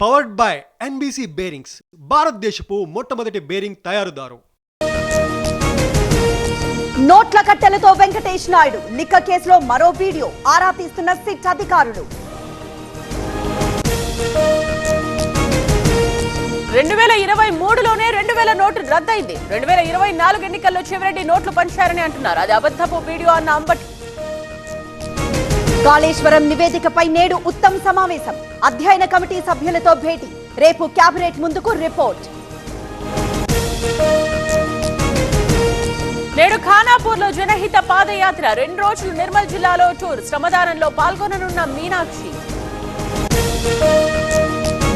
Powered by NBC bearings, భారతదేశపు మొట్టమొదటి bearing తయారుదారు. నోట్ల కట్టెలతో వెంకటేష్ నాయుడు లిక్క కేసులో మరో వీడియో ఆరా తీస్తున్న సిట్ అధికారులు. 2023లోనే 2000 నోటు రద్దయింది. 2024 ఎన్నికల్లో చివరెడ్డి నోట్లు పంచారని అంటున్నారు. అది అబద్ధపు వీడియో అన్న అంబటి. కాళేశ్వరం నివేదికపై నేడు ఉత్తమ్ సమావేశం. అధ్యయన కమిటీ సభ్యులతో భేటీ. రేపు కేబినెట్ ముందుకు రిపోర్ట్. నేడు ఖానాపూర్లో జనహిత పాదయాత్ర. 2 రోజులు నిర్మల్ జిల్లాలో టూర్. శ్రమదానంలో పాల్గొననున్న మీనాక్షి.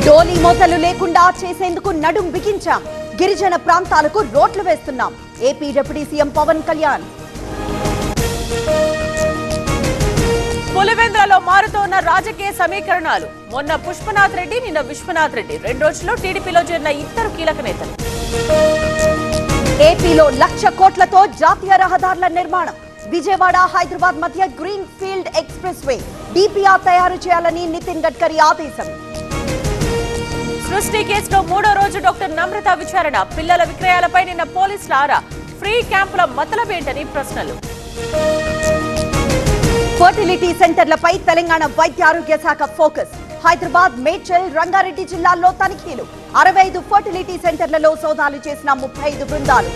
డోలీ మోతలు లేకుండా చేసేందుకు నడుం బిగించాం. గిరిజన ప్రాంతాలకు రోడ్లు వేస్తున్నాం. AP deputy CM Pawan Kalyan. పులివెందులలో మారుతోన్న రాజకీయ సమీకరణాలు. మొన్న పుష్పనాథ్ రెడ్డి, నిన్న విశ్వనాథ్ రెడ్డి. 2 రోజుల్లో టీడీపీలో చేరిన ఇద్దరు కీలక నేతలు. ఏపీలో 1,00,000 కోట్లతో జాతీయ రహదారుల నిర్మాణం. విజయవాడ హైదరాబాద్ మధ్య green field express way DPR తయారు చేయాలని నితిన్ గడ్కరీ ఆదేశం. సృష్టి కేసులో 3వ రోజు డాక్టర్ నమ్రత విచారణ. పిల్లల విక్రయాలపై నిన్న పోలీసుల ఆరా. ఫ్రీ క్యాంపుల మతలబేంటని ప్రశ్నలు. ఫర్టిలిటీ సెంటర్లపై తెలంగాణ వైద్య ఆరోగ్య శాఖ ఫోకస్. హైదరాబాద్, మేడ్చల్, రంగారెడ్డి జిల్లాల్లో తనిఖీలు. 65 ఫర్టిలిటీ సెంటర్లలో సోదాలు చేసిన 35 బృందాలు.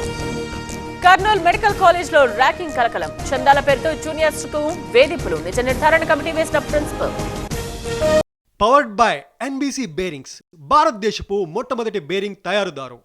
కర్నూలు మెడికల్ కాలేజ్ లో ర్యాకింగ్ కలకలం. చందాల పేరుతో జూనియర్స్ కు వేధింపులు. నిజ నిర్ధారణ కమిటీ వేసిన principal. Powered by NBC bearings, భారతదేశపు మొట్టమొదటి బేరింగ్ తయారుదారు.